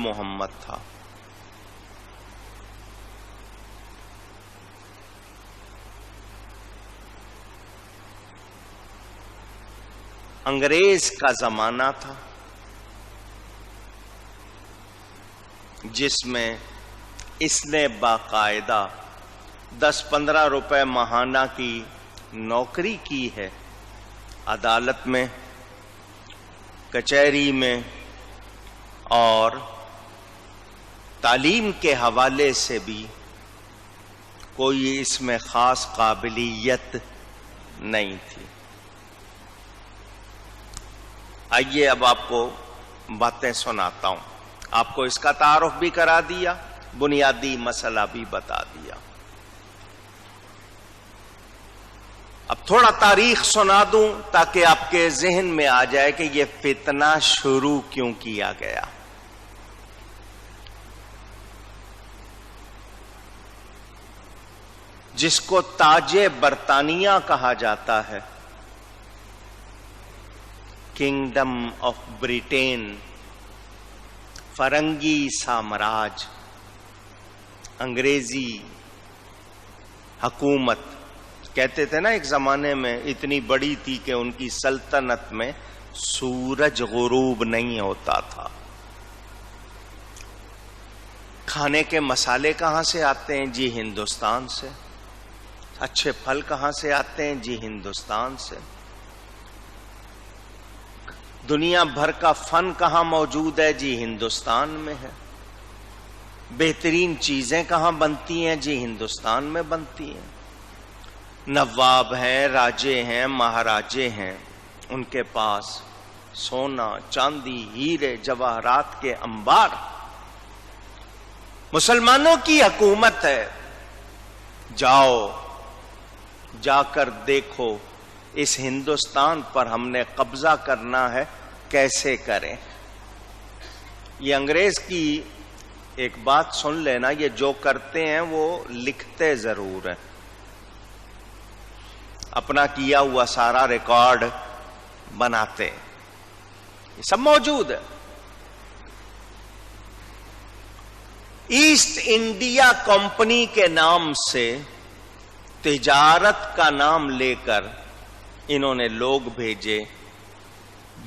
محمد تھا. انگریز کا زمانہ تھا جس میں اس نے باقاعدہ 10-15 روپے ماہانہ کی نوکری کی ہے، عدالت میں، کچہری میں، اور تعلیم کے حوالے سے بھی کوئی اس میں خاص قابلیت نہیں تھی. آئیے اب آپ کو باتیں سناتا ہوں. آپ کو اس کا تعارف بھی کرا دیا، بنیادی مسئلہ بھی بتا دیا. اب تھوڑا تاریخ سنا دوں تاکہ آپ کے ذہن میں آ جائے کہ یہ فتنہ شروع کیوں کیا گیا. جس کو تاج برطانیہ کہا جاتا ہے، کنگڈم آف بریٹین، فرنگی سامراج، انگریزی حکومت، کہتے تھے نا ایک زمانے میں اتنی بڑی تھی کہ ان کی سلطنت میں سورج غروب نہیں ہوتا تھا. کھانے کے مسالے کہاں سے آتے ہیں؟ جی ہندوستان سے. اچھے پھل کہاں سے آتے ہیں؟ جی ہندوستان سے. دنیا بھر کا فن کہاں موجود ہے؟ جی ہندوستان میں ہے. بہترین چیزیں کہاں بنتی ہیں؟ جی ہندوستان میں بنتی ہیں. نواب ہیں، راجے ہیں، مہاراجے ہیں، ان کے پاس سونا، چاندی، ہیرے جواہرات کے انبار. مسلمانوں کی حکومت ہے. جاؤ، جا کر دیکھو اس ہندوستان پر ہم نے قبضہ کرنا ہے، کیسے کریں. یہ انگریز کی ایک بات سن لینا، یہ جو کرتے ہیں وہ لکھتے ضرور ہیں. اپنا کیا ہوا سارا ریکارڈ بناتے ہیں. یہ سب موجود ہے. ایسٹ انڈیا کمپنی کے نام سے تجارت کا نام لے کر انہوں نے لوگ بھیجے.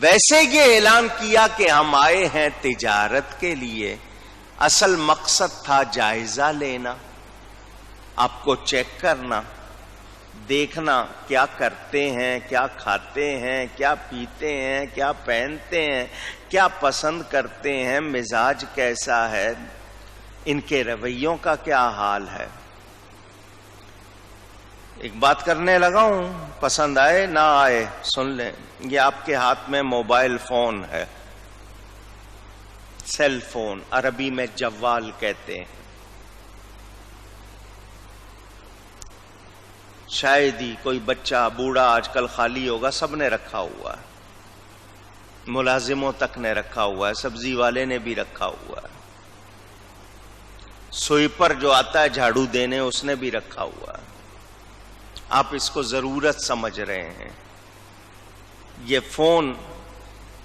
ویسے یہ اعلان کیا کہ ہم آئے ہیں تجارت کے لیے، اصل مقصد تھا جائزہ لینا، آپ کو چیک کرنا، دیکھنا کیا کرتے ہیں، کیا کھاتے ہیں، کیا پیتے ہیں، کیا پہنتے ہیں، کیا پسند کرتے ہیں، مزاج کیسا ہے، ان کے رویوں کا کیا حال ہے. ایک بات کرنے لگا ہوں، پسند آئے نہ آئے سن لیں. یہ آپ کے ہاتھ میں موبائل فون ہے، سیل فون، عربی میں جوال کہتے ہیں. شاید ہی کوئی بچہ بوڑھا آج کل خالی ہوگا، سب نے رکھا ہوا ہے. ملازموں تک نے رکھا ہوا ہے، سبزی والے نے بھی رکھا ہوا ہے، سوئیپر جو آتا ہے جھاڑو دینے اس نے بھی رکھا ہوا ہے. آپ اس کو ضرورت سمجھ رہے ہیں. یہ فون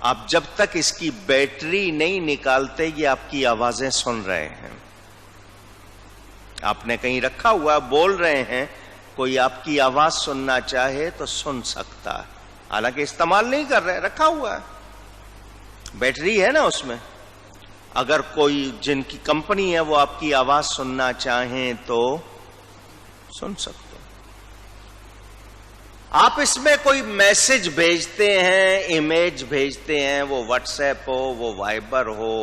آپ جب تک اس کی بیٹری نہیں نکالتے یہ آپ کی آوازیں سن رہے ہیں. آپ نے کہیں رکھا ہوا، بول رہے ہیں، کوئی آپ کی آواز سننا چاہے تو سن سکتا ہے، حالانکہ استعمال نہیں کر رہے، رکھا ہوا ہے، بیٹری ہے نا اس میں. اگر کوئی جن کی کمپنی ہے وہ آپ کی آواز سننا چاہیں تو سن سکتے. آپ اس میں کوئی میسج بھیجتے ہیں، امیج بھیجتے ہیں، وہ واٹس ایپ ہو، وہ وائبر ہو،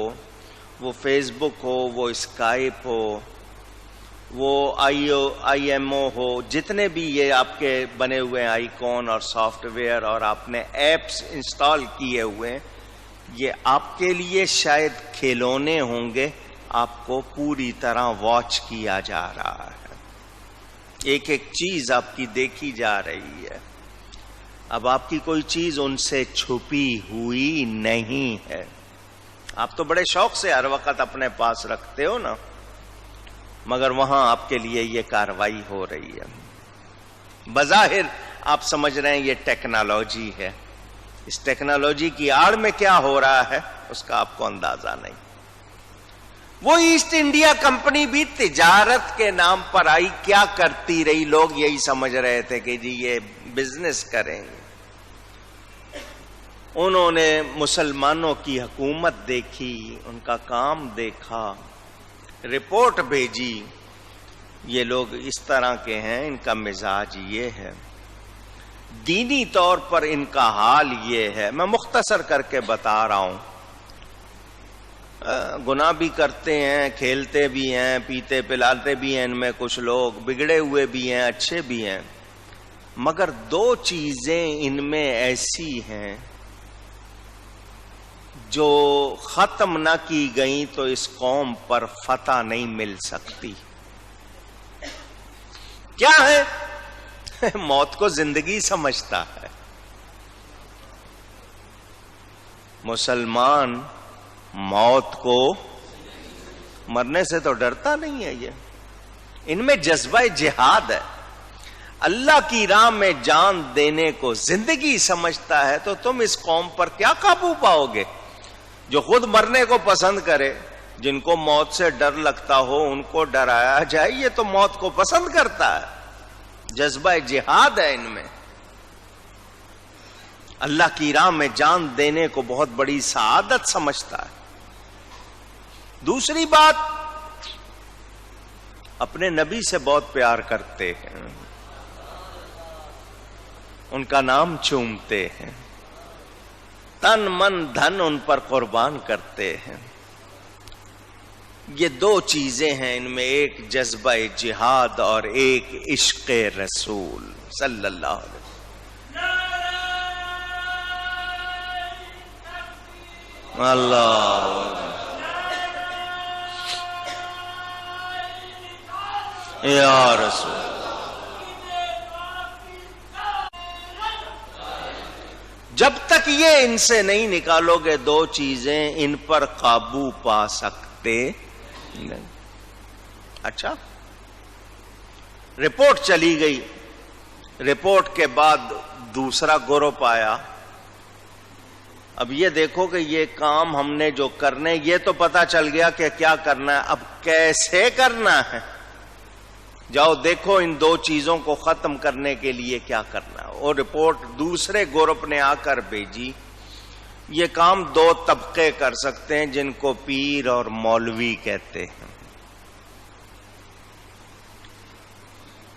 وہ فیس بک ہو، وہ اسکائپ ہو، وہ آئی ایم او ہو، جتنے بھی یہ آپ کے بنے ہوئے آئیکن اور سافٹ ویئر اور آپ نے ایپس انسٹال کیے ہوئے، یہ آپ کے لیے شاید کھلونے ہوں گے. آپ کو پوری طرح واچ کیا جا رہا ہے، ایک ایک چیز آپ کی دیکھی جا رہی ہے. اب آپ کی کوئی چیز ان سے چھپی ہوئی نہیں ہے. آپ تو بڑے شوق سے ہر وقت اپنے پاس رکھتے ہو نا، مگر وہاں آپ کے لیے یہ کارروائی ہو رہی ہے. بظاہر آپ سمجھ رہے ہیں یہ ٹیکنالوجی ہے، اس ٹیکنالوجی کی آڑ میں کیا ہو رہا ہے اس کا آپ کو اندازہ نہیں. وہ ایسٹ انڈیا کمپنی بھی تجارت کے نام پر آئی، کیا کرتی رہی؟ لوگ یہی سمجھ رہے تھے کہ جی یہ بزنس کریں گے۔ انہوں نے مسلمانوں کی حکومت دیکھی، ان کا کام دیکھا، رپورٹ بھیجی، یہ لوگ اس طرح کے ہیں، ان کا مزاج یہ ہے، دینی طور پر ان کا حال یہ ہے۔ میں مختصر کر کے بتا رہا ہوں، گناہ بھی کرتے ہیں، کھیلتے بھی ہیں، پیتے پلاتے بھی ہیں، ان میں کچھ لوگ بگڑے ہوئے بھی ہیں، اچھے بھی ہیں، مگر دو چیزیں ان میں ایسی ہیں جو ختم نہ کی گئیں تو اس قوم پر فتح نہیں مل سکتی۔ کیا ہے؟ موت کو زندگی سمجھتا ہے مسلمان، موت کو مرنے سے تو ڈرتا نہیں ہے۔ یہ ان میں جذبہ جہاد ہے، اللہ کی راہ میں جان دینے کو زندگی سمجھتا ہے۔ تو تم اس قوم پر کیا قابو پاؤ گے جو خود مرنے کو پسند کرے؟ جن کو موت سے ڈر لگتا ہو ان کو ڈرایا جائے، یہ تو موت کو پسند کرتا ہے، جذبہ جہاد ہے ان میں، اللہ کی راہ میں جان دینے کو بہت بڑی سعادت سمجھتا ہے۔ دوسری بات، اپنے نبی سے بہت پیار کرتے ہیں، ان کا نام چومتے ہیں، تن من دھن ان پر قربان کرتے ہیں۔ یہ دو چیزیں ہیں ان میں، ایک جذبہ جہاد اور ایک عشق رسول صلی اللہ علیہ وسلم۔ اللہ یا رسول، جب تک یہ ان سے نہیں نکالو گے دو چیزیں، ان پر قابو پا سکتے نہیں۔ اچھا، رپورٹ چلی گئی، رپورٹ کے بعد دوسرا گروپ آیا۔ اب یہ دیکھو کہ یہ کام ہم نے جو کرنے، یہ تو پتا چل گیا کہ کیا کرنا ہے، اب کیسے کرنا ہے؟ جاؤ دیکھو ان دو چیزوں کو ختم کرنے کے لیے کیا کرنا ہے۔ اور رپورٹ دوسرے گروپ نے آ کر بھیجی، یہ کام دو طبقے کر سکتے ہیں جن کو پیر اور مولوی کہتے ہیں۔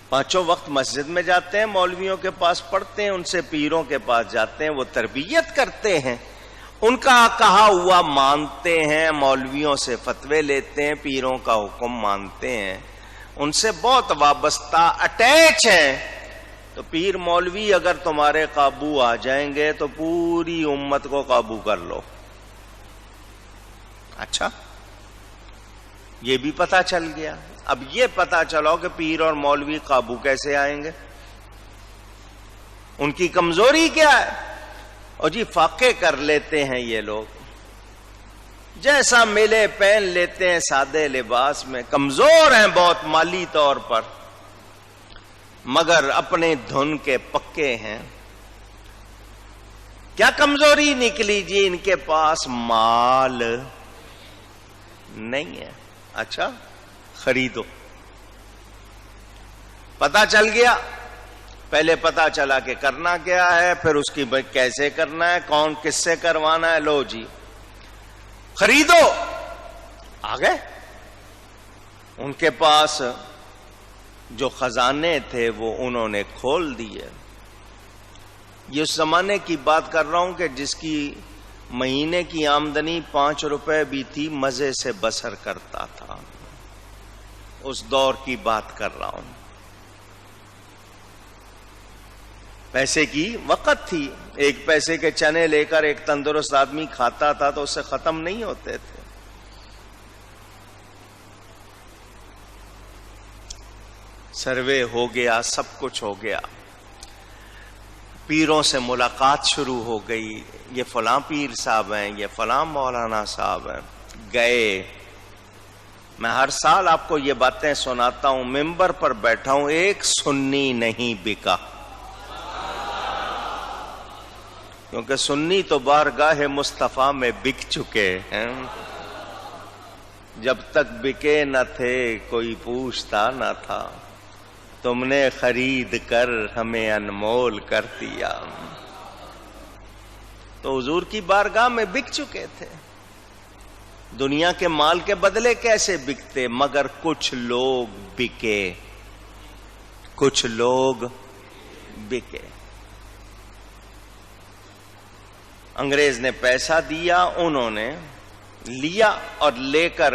پانچوں وقت مسجد میں جاتے ہیں، مولویوں کے پاس پڑھتے ہیں، ان سے پیروں کے پاس جاتے ہیں، وہ تربیت کرتے ہیں، ان کا کہا ہوا مانتے ہیں، مولویوں سے فتوے لیتے ہیں، پیروں کا حکم مانتے ہیں، ان سے بہت وابستہ اٹیچ ہیں۔ تو پیر مولوی اگر تمہارے قابو آ جائیں گے تو پوری امت کو قابو کر لو۔ اچھا، یہ بھی پتا چل گیا۔ اب یہ پتا چلو کہ پیر اور مولوی قابو کیسے آئیں گے، ان کی کمزوری کیا ہے۔ اور جی فاقے کر لیتے ہیں یہ لوگ، جیسا ملے پہن لیتے ہیں سادے لباس میں، کمزور ہیں بہت مالی طور پر، مگر اپنے دھن کے پکے ہیں۔ کیا کمزوری نکلی جی؟ ان کے پاس مال نہیں ہے۔ اچھا، خریدو۔ پتا چل گیا، پہلے پتا چلا کہ کرنا کیا ہے، پھر اس کی کیسے کرنا ہے، کون کس سے کروانا ہے، لو جی خریدو۔ آ گئے، ان کے پاس جو خزانے تھے وہ انہوں نے کھول دیے۔ یہ اس زمانے کی بات کر رہا ہوں کہ جس کی مہینے کی آمدنی 5 روپے بھی تھی، مزے سے بسر کرتا تھا، اس دور کی بات کر رہا ہوں۔ پیسے کی وقت تھی، 1 پیسے کے چنے لے کر ایک تندرست آدمی کھاتا تھا تو اس سے ختم نہیں ہوتے تھے۔ سروے ہو گیا، سب کچھ ہو گیا، پیروں سے ملاقات شروع ہو گئی، یہ فلاں پیر صاحب ہیں، یہ فلاں مولانا صاحب ہیں۔ گئے، میں ہر سال آپ کو یہ باتیں سناتا ہوں، ممبر پر بیٹھا ہوں، ایک سنی نہیں بکا، کیونکہ سنی تو بارگاہ مصطفیٰ میں بک چکے ہیں۔ جب تک بکے نہ تھے کوئی پوچھتا نہ تھا، تم نے خرید کر ہمیں انمول کر دیا۔ تو حضور کی بارگاہ میں بک چکے تھے۔ دنیا کے مال کے بدلے کیسے بکتے؟ مگر کچھ لوگ بکے، کچھ لوگ بکے۔ انگریز نے پیسہ دیا، انہوں نے لیا اور لے کر،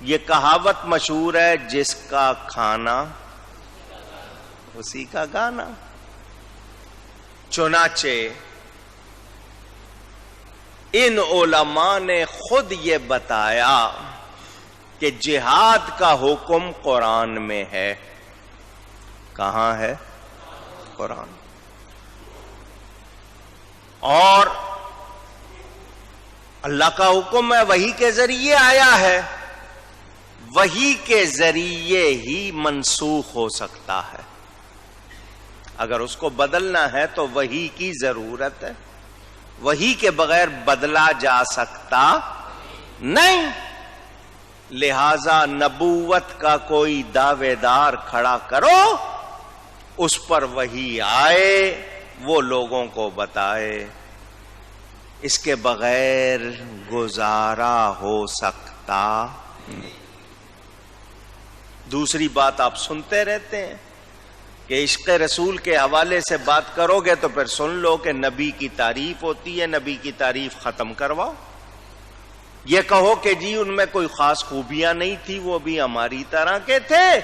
یہ کہاوت مشہور ہے، جس کا کھانا اسی کا گانا۔ چنانچہ ان علماء نے خود یہ بتایا کہ جہاد کا حکم قرآن میں ہے۔ کہاں ہے؟ قرآن۔ اور اللہ کا حکم ہے، وحی کے ذریعے آیا ہے، وحی کے ذریعے ہی منسوخ ہو سکتا ہے۔ اگر اس کو بدلنا ہے تو وحی کی ضرورت ہے، وحی کے بغیر بدلا جا سکتا نہیں۔ لہذا نبوت کا کوئی دعوے دار کھڑا کرو، اس پر وحی آئے، وہ لوگوں کو بتائے، اس کے بغیر گزارا ہو سکتا نہیں۔ دوسری بات آپ سنتے رہتے ہیں کہ عشق رسول کے حوالے سے بات کرو گے تو پھر سن لو کہ نبی کی تعریف ہوتی ہے، نبی کی تعریف ختم کرواؤ۔ یہ کہو کہ جی ان میں کوئی خاص خوبیاں نہیں تھی، وہ بھی ہماری طرح کے تھے،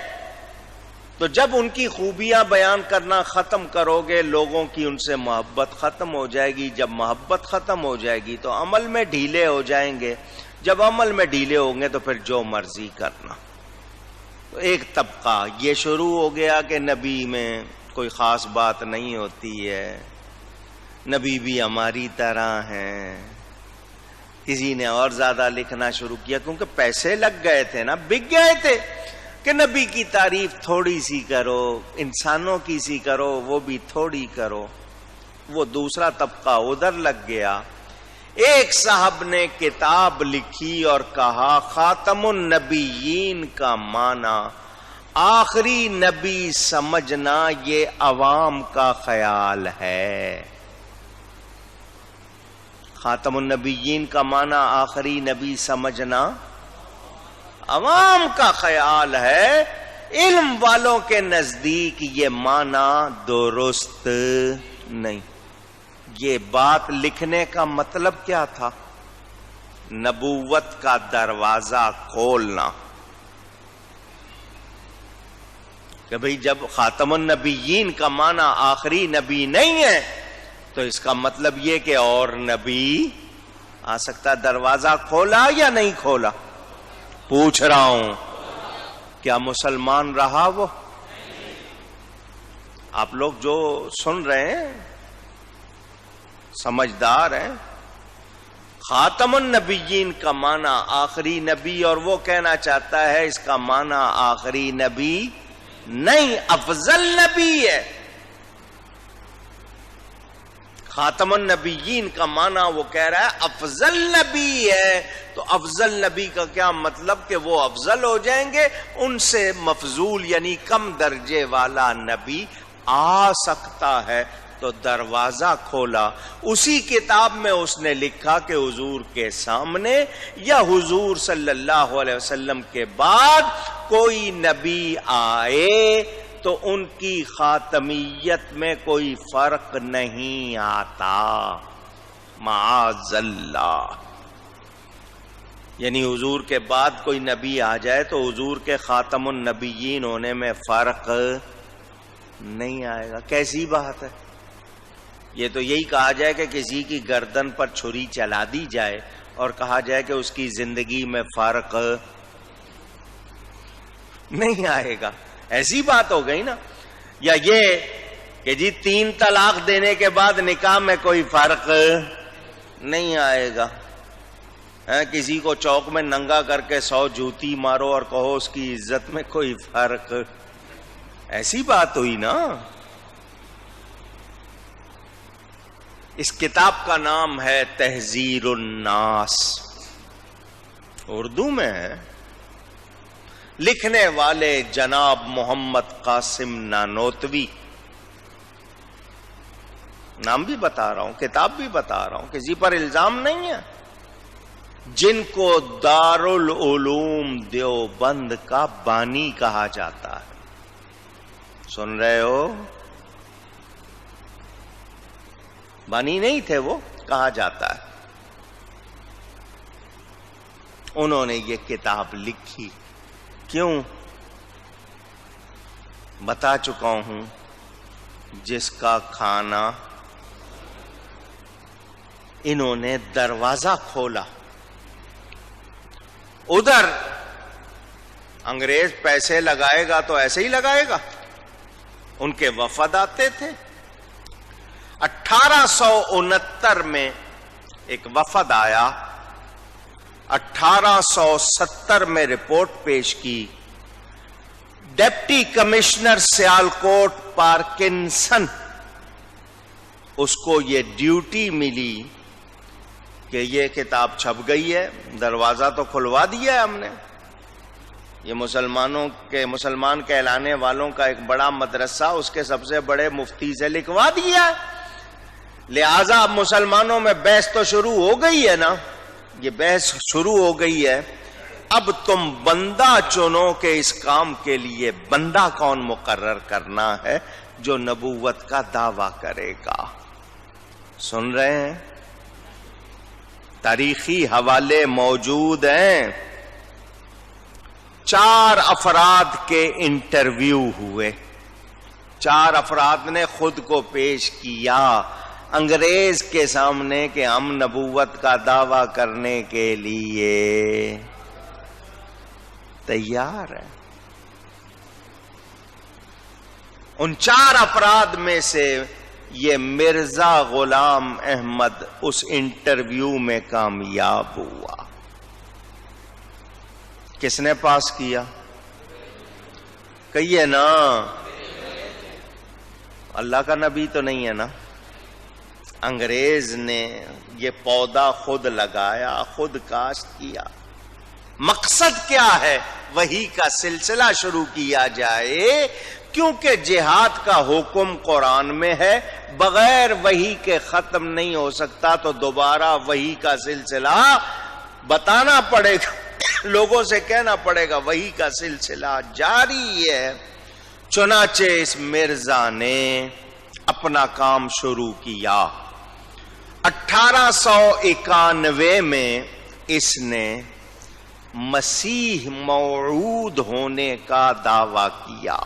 تو جب ان کی خوبیاں بیان کرنا ختم کرو گے، لوگوں کی ان سے محبت ختم ہو جائے گی۔ جب محبت ختم ہو جائے گی تو عمل میں ڈھیلے ہو جائیں گے، جب عمل میں ڈھیلے ہوں گے تو پھر جو مرضی کرنا۔ تو ایک طبقہ یہ شروع ہو گیا کہ نبی میں کوئی خاص بات نہیں ہوتی ہے، نبی بھی ہماری طرح ہیں۔ کسی نے اور زیادہ لکھنا شروع کیا، کیونکہ پیسے لگ گئے تھے نا، بک گئے تھے، کہ نبی کی تعریف تھوڑی سی کرو، انسانوں کی سی کرو، وہ بھی تھوڑی کرو۔ وہ دوسرا طبقہ ادھر لگ گیا۔ ایک صاحب نے کتاب لکھی اور کہا خاتم النبیین کا معنی آخری نبی سمجھنا یہ عوام کا خیال ہے۔ خاتم النبیین کا معنی آخری نبی سمجھنا عوام کا خیال ہے، علم والوں کے نزدیک یہ معنی درست نہیں۔ یہ بات لکھنے کا مطلب کیا تھا؟ نبوت کا دروازہ کھولنا، کہ بھئی جب خاتم النبیین کا معنی آخری نبی نہیں ہے تو اس کا مطلب یہ کہ اور نبی آ سکتا۔ دروازہ کھولا یا نہیں کھولا؟ پوچھ رہا ہوں، کیا مسلمان رہا وہ؟ آپ لوگ جو سن رہے ہیں سمجھدار ہیں۔ خاتم النبیین کا معنی آخری نبی، اور وہ کہنا چاہتا ہے اس کا معنی آخری نبی نہیں، افضل نبی ہے۔ خاتم النبیین کا معنی وہ کہہ رہا ہے افضل نبی ہے، تو افضل نبی کا کیا مطلب کہ وہ افضل ہو جائیں گے؟ ان سے مفضول یعنی کم درجے والا نبی آ سکتا ہے۔ تو دروازہ کھولا۔ اسی کتاب میں اس نے لکھا کہ حضور کے سامنے یا حضور صلی اللہ علیہ وسلم کے بعد کوئی نبی آئے تو ان کی خاتمیت میں کوئی فرق نہیں آتا، معاذ اللہ۔ یعنی حضور کے بعد کوئی نبی آ جائے تو حضور کے خاتم النبیین ہونے میں فرق نہیں آئے گا۔ کیسی بات ہے؟ یہ تو یہی کہا جائے کہ کسی کی گردن پر چھری چلا دی جائے اور کہا جائے کہ اس کی زندگی میں فرق نہیں آئے گا، ایسی بات ہو گئی نا۔ یا یہ کہ جی 3 طلاق دینے کے بعد نکاح میں کوئی فرق نہیں آئے گا، کسی کو چوک میں ننگا کر کے 100 جوتی مارو اور کہو اس کی عزت میں کوئی فرق، ایسی بات ہوئی نا۔ اس کتاب کا نام ہے تحذیر الناس، اردو میں ہے. لکھنے والے جناب محمد قاسم نانوتوی. نام بھی بتا رہا ہوں, کتاب بھی بتا رہا ہوں, کسی پر الزام نہیں ہے. جن کو دارالعلوم دیوبند کا بانی کہا جاتا ہے. سن رہے ہو؟ بانی نہیں تھے وہ, کہا جاتا ہے. انہوں نے یہ کتاب لکھی. کیوں؟ بتا چکا ہوں. جس کا کھانا انہوں نے دروازہ کھولا, ادھر انگریز پیسے لگائے گا تو ایسے ہی لگائے گا. ان کے وفد آتے تھے. 1869 میں ایک وفد آیا, 1870 میں رپورٹ پیش کی. ڈپٹی کمشنر سیالکوٹ پارکنسن, اس کو یہ ڈیوٹی ملی کہ یہ کتاب چھپ گئی ہے, دروازہ تو کھلوا دیا ہے ہم نے. یہ مسلمان کہلانے والوں کا ایک بڑا مدرسہ اس کے سب سے بڑے مفتی سے لکھوا دیا ہے. لہذا مسلمانوں میں بحث تو شروع ہو گئی ہے نا, یہ بحث شروع ہو گئی ہے. اب تم بندہ چنو کہ اس کام کے لیے بندہ کون مقرر کرنا ہے جو نبوت کا دعویٰ کرے گا. سن رہے ہیں؟ تاریخی حوالے موجود ہیں. 4 افراد کے انٹرویو ہوئے. 4 افراد نے خود کو پیش کیا انگریز کے سامنے کہ ہم نبوت کا دعویٰ کرنے کے لیے تیار ہیں. ان 4 افراد میں سے یہ مرزا غلام احمد اس انٹرویو میں کامیاب ہوا. کس نے پاس کیا؟ کہیے نا. اللہ کا نبی تو نہیں ہے نا. انگریز نے یہ پودا خود لگایا, خود کاشت کیا. مقصد کیا ہے؟ وحی کا سلسلہ شروع کیا جائے, کیونکہ جہاد کا حکم قرآن میں ہے. بغیر وحی کے ختم نہیں ہو سکتا, تو دوبارہ وحی کا سلسلہ بتانا پڑے گا, لوگوں سے کہنا پڑے گا وحی کا سلسلہ جاری ہے. چنانچہ اس مرزا نے اپنا کام شروع کیا. 1891 میں اس نے مسیح موعود ہونے کا دعویٰ کیا.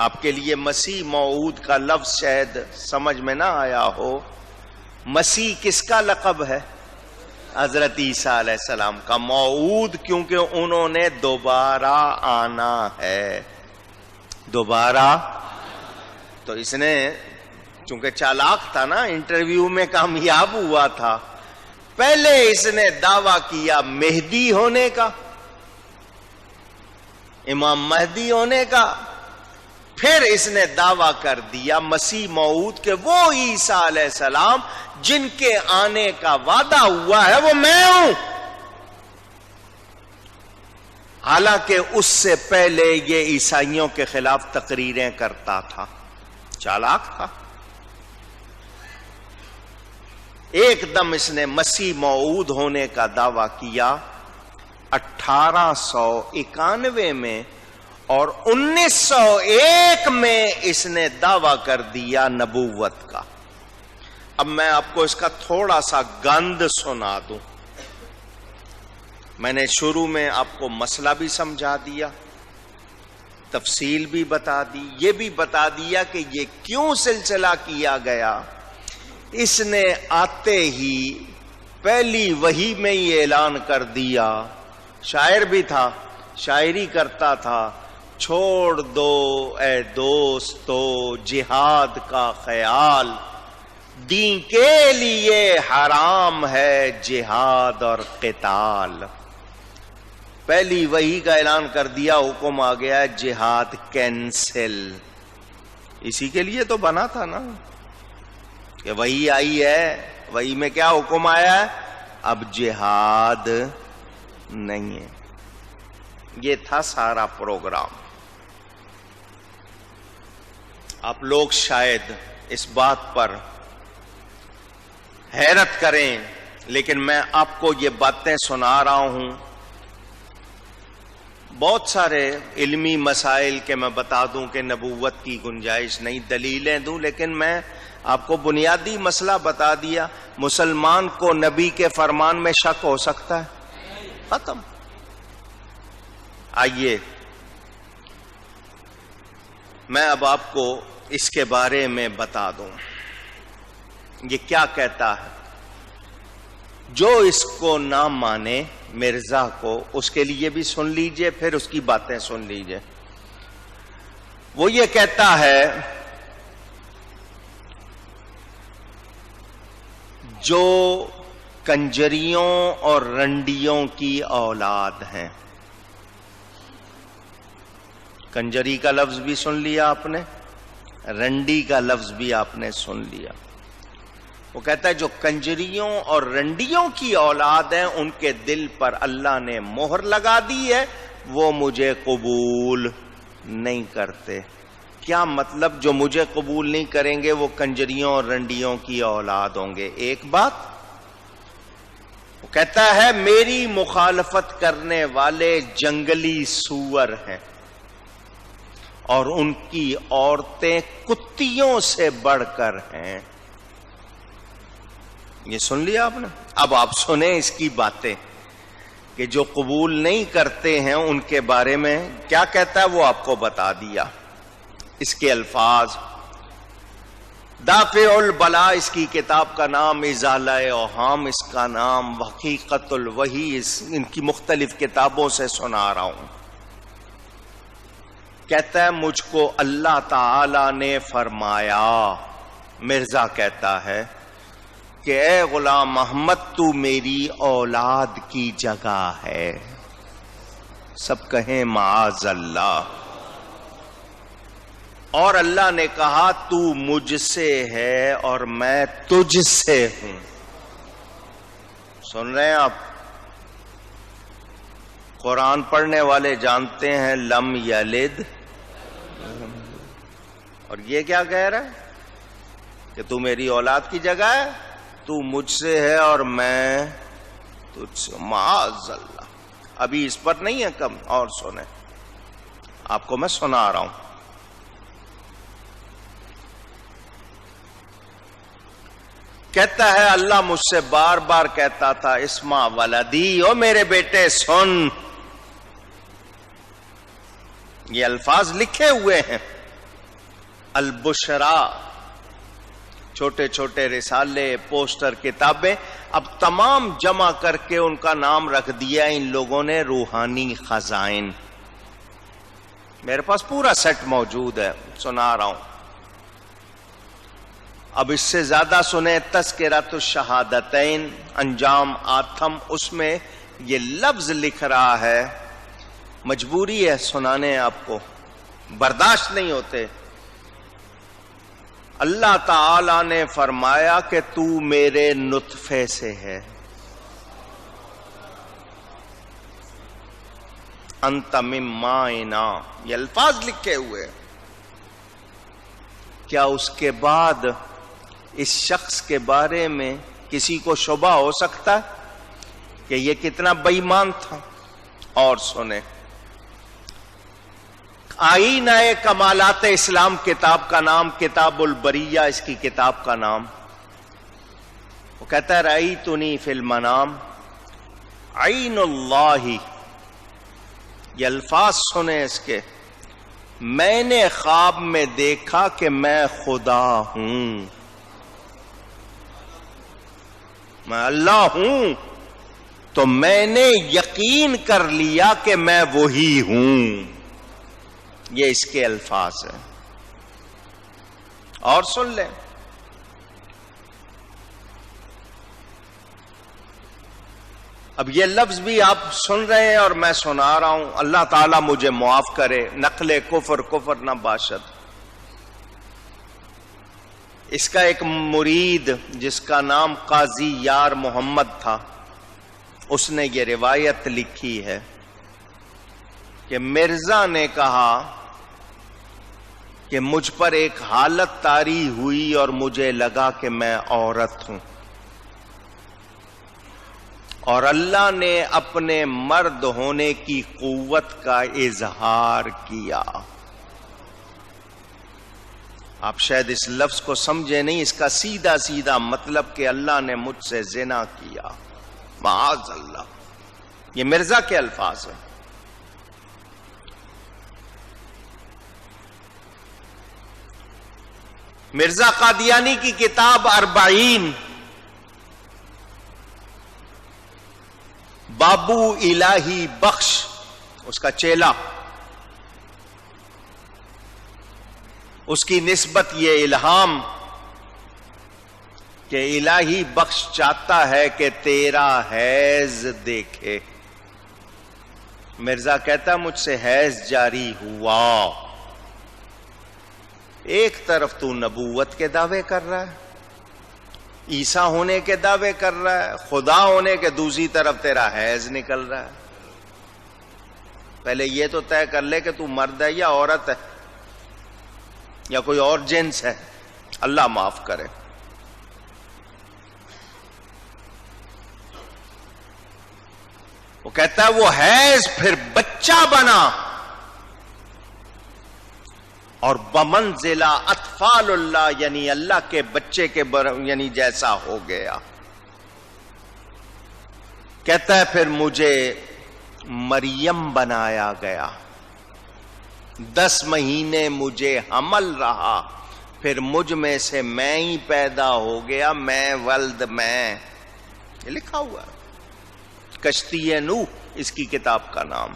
آپ کے لیے مسیح موعود کا لفظ شاید سمجھ میں نہ آیا ہو. مسیح کس کا لقب ہے؟ حضرت عیسیٰ علیہ السلام کا. موعود کیونکہ انہوں نے دوبارہ آنا ہے. دوبارہ. تو اس نے چونکہ چالاک تھا نا, انٹرویو میں کامیاب ہوا تھا, پہلے اس نے دعویٰ کیا مہدی ہونے کا, امام مہدی ہونے کا. پھر اس نے دعویٰ کر دیا مسیح موعود کہ وہ عیسیٰ علیہ السلام جن کے آنے کا وعدہ ہوا ہے وہ میں ہوں. حالانکہ اس سے پہلے یہ عیسائیوں کے خلاف تقریریں کرتا تھا. چالاک تھا. ایک دم اس نے مسیح موعود ہونے کا دعویٰ کیا 1891 میں, اور 1901 میں اس نے دعویٰ کر دیا نبوت کا. اب میں آپ کو اس کا تھوڑا سا گند سنا دوں. میں نے شروع میں آپ کو مسئلہ بھی سمجھا دیا, تفصیل بھی بتا دی, یہ بھی بتا دیا کہ یہ کیوں سلسلہ کیا گیا. اس نے آتے ہی پہلی وحی میں ہی اعلان کر دیا. شاعر بھی تھا, شاعری کرتا تھا. چھوڑ دو اے دوستو جہاد کا خیال, دین کے لیے حرام ہے جہاد اور قتال. پہلی وحی کا اعلان کر دیا, حکم آ گیا جہاد کینسل. اسی کے لیے تو بنا تھا نا کہ وحی آئی ہے, وحی میں کیا حکم آیا ہے؟ اب جہاد نہیں ہے. یہ تھا سارا پروگرام. آپ لوگ شاید اس بات پر حیرت کریں، لیکن میں آپ کو یہ باتیں سنا رہا ہوں. بہت سارے علمی مسائل کے میں بتا دوں کہ نبوت کی گنجائش نہیں، دلیلیں دوں، لیکن میں آپ کو بنیادی مسئلہ بتا دیا. مسلمان کو نبی کے فرمان میں شک ہو سکتا ہے؟ ختم. آئیے میں اب آپ کو اس کے بارے میں بتا دوں. یہ کیا کہتا ہے؟ جو اس کو نہ مانے مرزا کو، اس کے لیے بھی سن لیجئے، پھر اس کی باتیں سن لیجئے. وہ یہ کہتا ہے جو کنجریوں اور رنڈیوں کی اولاد ہیں. کنجری کا لفظ بھی سن لیا آپ نے، رنڈی کا لفظ بھی آپ نے سن لیا. وہ کہتا ہے جو کنجریوں اور رنڈیوں کی اولاد ہیں ان کے دل پر اللہ نے مہر لگا دی ہے، وہ مجھے قبول نہیں کرتے. کیا مطلب؟ جو مجھے قبول نہیں کریں گے وہ کنجریوں اور رنڈیوں کی اولاد ہوں گے. ایک بات وہ کہتا ہے میری مخالفت کرنے والے جنگلی سور ہیں اور ان کی عورتیں کتیوں سے بڑھ کر ہیں. یہ سن لیا آپ نے؟ اب آپ سنیں اس کی باتیں کہ جو قبول نہیں کرتے ہیں ان کے بارے میں کیا کہتا ہے، وہ آپ کو بتا دیا. اس کے الفاظ دافع البلا اس کی کتاب کا نام، ازالہ اوہام اس کا نام، حقیقت الوحی ان کی مختلف کتابوں سے سنا رہا ہوں. کہتا ہے مجھ کو اللہ تعالی نے فرمایا، مرزا کہتا ہے کہ اے غلام محمد تو میری اولاد کی جگہ ہے. سب کہیں معاذ اللہ. اور اللہ نے کہا تو مجھ سے ہے اور میں تجھ سے ہوں. سن رہے ہیں آپ؟ قرآن پڑھنے والے جانتے ہیں لم یلد، اور یہ کیا کہہ رہا ہے کہ تو میری اولاد کی جگہ ہے، تو مجھ سے ہے اور میں تجھ سے. معاذ اللہ. ابھی اس پر نہیں ہے کم، اور سنیں آپ کو میں سنا رہا ہوں. کہتا ہے اللہ مجھ سے بار بار کہتا تھا اسمع ولدی، او میرے بیٹے سن. یہ الفاظ لکھے ہوئے ہیں. البشرا، چھوٹے چھوٹے رسالے، پوسٹر، کتابیں، اب تمام جمع کر کے ان کا نام رکھ دیا ان لوگوں نے روحانی خزائن. میرے پاس پورا سیٹ موجود ہے، سنا رہا ہوں. اب اس سے زیادہ سنیں تذکرۃ الشہادتین انجام آتھم، اس میں یہ لفظ لکھ رہا ہے. مجبوری ہے سنانے آپ کو، برداشت نہیں ہوتے. اللہ تعالی نے فرمایا کہ تو میرے نطفے سے ہے، انت من مائنا، یہ الفاظ لکھے ہوئے. کیا اس کے بعد اس شخص کے بارے میں کسی کو شبہ ہو سکتا ہے کہ یہ کتنا بے ایمان تھا؟ اور سنیں آئینہ کمالات اسلام کتاب کا نام، کتاب البریہ اس کی کتاب کا نام. وہ کہتا ہے رأیتنی فی المنام عین اللہ. یہ الفاظ سنیں اس کے، میں نے خواب میں دیکھا کہ میں خدا ہوں، میں اللہ ہوں، تو میں نے یقین کر لیا کہ میں وہی ہوں. یہ اس کے الفاظ ہیں. اور سن لیں اب یہ لفظ بھی آپ سن رہے ہیں اور میں سنا رہا ہوں. اللہ تعالیٰ مجھے معاف کرے، نقل کفر کفر نہ باشد. اس کا ایک مرید جس کا نام قاضی یار محمد تھا، اس نے یہ روایت لکھی ہے کہ مرزا نے کہا کہ مجھ پر ایک حالت طاری ہوئی اور مجھے لگا کہ میں عورت ہوں، اور اللہ نے اپنے مرد ہونے کی قوت کا اظہار کیا۔ آپ شاید اس لفظ کو سمجھے نہیں، اس کا سیدھا سیدھا مطلب کہ اللہ نے مجھ سے زنا کیا، معاذ اللہ۔ یہ مرزا کے الفاظ ہیں۔ مرزا قادیانی کی کتاب 40 بابو الہی بخش، اس کا چیلا، اس کی نسبت یہ الہام کہ الہی بخش چاہتا ہے کہ تیرا حیض دیکھے۔ مرزا کہتا مجھ سے حیض جاری ہوا۔ ایک طرف تو نبوت کے دعوے کر رہا ہے، عیسیٰ ہونے کے دعوے کر رہا ہے، خدا ہونے کے، دوسری طرف تیرا حیض نکل رہا ہے۔ پہلے یہ تو طے کر لے کہ تو مرد ہے یا عورت ہے یا کوئی اور جنس ہے، اللہ معاف کرے۔ وہ کہتا ہے وہ حیض پھر بچہ بنا اور بمنزلہ اطفال اللہ، یعنی اللہ کے بچے کے یعنی جیسا ہو گیا۔ کہتا ہے پھر مجھے مریم بنایا گیا، 10 مہینے مجھے حمل رہا، پھر مجھ میں سے میں ہی پیدا ہو گیا، میں ولد میں۔ یہ لکھا ہوا ہے، کشتی نوح اس کی کتاب کا نام۔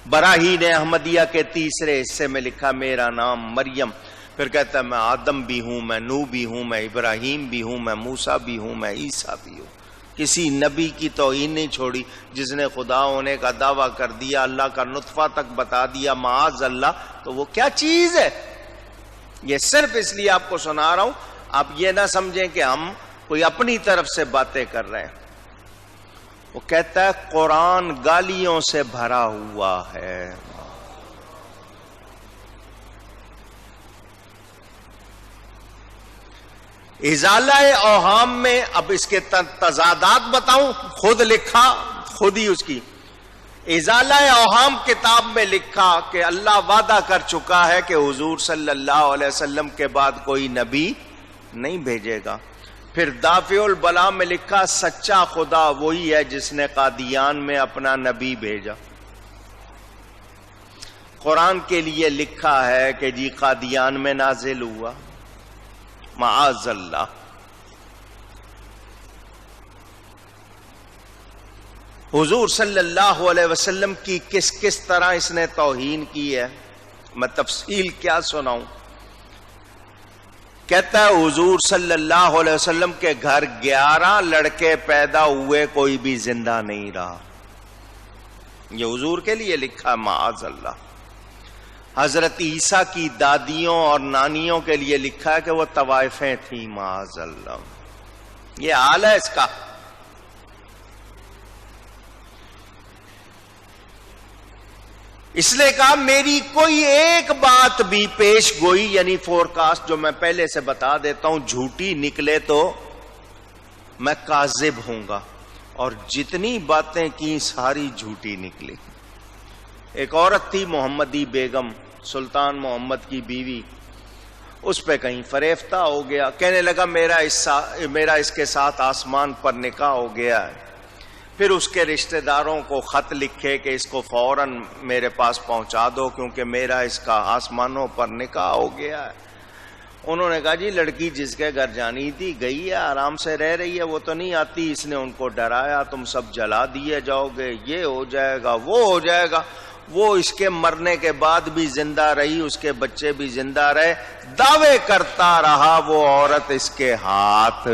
براہین احمدیہ کے تیسرے حصے میں لکھا میرا نام مریم۔ پھر کہتا ہے میں آدم بھی ہوں، میں نوح بھی ہوں، میں ابراہیم بھی ہوں، میں موسیٰ بھی ہوں، میں عیسیٰ بھی ہوں۔ کسی نبی کی توہین نہیں چھوڑی، جس نے خدا ہونے کا دعویٰ کر دیا، اللہ کا نطفہ تک بتا دیا، معاذ اللہ، تو وہ کیا چیز ہے؟ یہ صرف اس لیے آپ کو سنا رہا ہوں، آپ یہ نہ سمجھیں کہ ہم کوئی اپنی طرف سے باتیں کر رہے ہیں۔ وہ کہتا ہے قرآن گالیوں سے بھرا ہوا ہے۔ ازالہ اوہام میں، اب اس کے تضادات بتاؤں، خود لکھا، خود ہی اس کی ازالہ اوہام کتاب میں لکھا کہ اللہ وعدہ کر چکا ہے کہ حضور صلی اللہ علیہ وسلم کے بعد کوئی نبی نہیں بھیجے گا۔ پھر دافع البلا میں لکھا سچا خدا وہی ہے جس نے قادیان میں اپنا نبی بھیجا۔ قرآن کے لیے لکھا ہے کہ جی قادیان میں نازل ہوا، معاذ اللہ۔ حضور صلی اللہ علیہ وسلم کی کس کس طرح اس نے توہین کی ہے، میں تفصیل کیا سناؤں۔ کہتا ہے حضور صلی اللہ علیہ وسلم کے گھر 11 لڑکے پیدا ہوئے، کوئی بھی زندہ نہیں رہا۔ یہ حضور کے لیے لکھا، معاذ اللہ۔ حضرت عیسیٰ کی دادیوں اور نانیوں کے لیے لکھا ہے کہ وہ طوائفیں تھیں، معاذ اللہ۔ یہ حال ہے اس کا۔ اس لیے کہا میری کوئی ایک بات بھی پیش گوئی یعنی فورکاسٹ جو میں پہلے سے بتا دیتا ہوں جھوٹی نکلے تو میں کاذب ہوں گا، اور جتنی باتیں کی ساری جھوٹی نکلی۔ ایک عورت تھی محمدی بیگم، سلطان محمد کی بیوی، اس پہ کہیں فریفتہ ہو گیا، کہنے لگا میرا اس کے ساتھ آسمان پر نکاح ہو گیا ہے۔ پھر اس کے رشتہ داروں کو خط لکھے کہ اس کو فوراً میرے پاس پہنچا دو کیونکہ میرا اس کا آسمانوں پر نکاح ہو گیا ہے۔ انہوں نے کہا جی لڑکی جس کے گھر جانی تھی گئی ہے، آرام سے رہ رہی ہے، وہ تو نہیں آتی۔ اس نے ان کو ڈرایا تم سب جلا دیے جاؤ گے، یہ ہو جائے گا، وہ ہو جائے گا۔ وہ اس کے مرنے کے بعد بھی زندہ رہی، اس کے بچے بھی زندہ رہے، دعوے کرتا رہا، وہ عورت اس کے ہاتھ